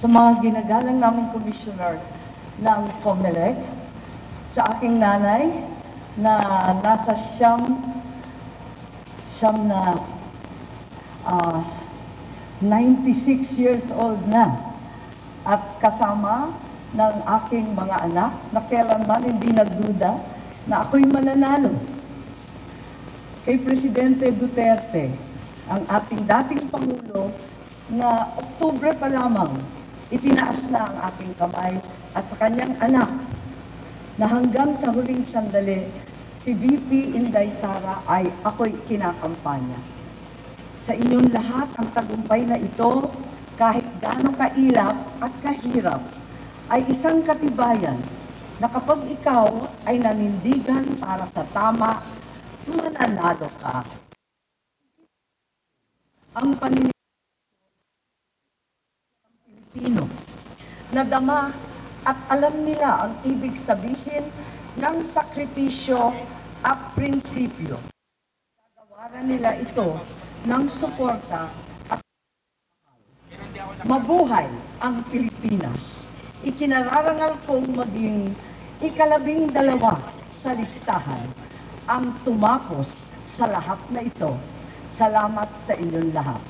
sa mga ginagalang naming commissioner ng COMELEC, sa aking nanay na nasa siyam na 96 years old na, at kasama ng aking mga anak na kailanman hindi nagduda na ako'y mananalo. Kay Presidente Duterte, ang ating dating Pangulo, na Oktubre pa lamang itinaas na ang aking kamay, at sa kanyang anak na hanggang sa huling sandali, si VP Inday Sara, ay ako'y kinakampanya. Sa inyong lahat, ang tagumpay na ito, kahit gaano kailap at kahirap, ay isang katibayan na kapag ikaw ay nanindigan para sa tama, mananalo ka. Ang paninigin ng Pilipino, nadama at alam nila ang ibig sabihin ng sakripisyo at prinsipyo. Gagawaran nila ito ng suporta at mabuhay ang Pilipinas. Ikinararangal kong maging ika-12 sa listahan ang tumapos sa lahat na ito. Salamat sa inyong lahat.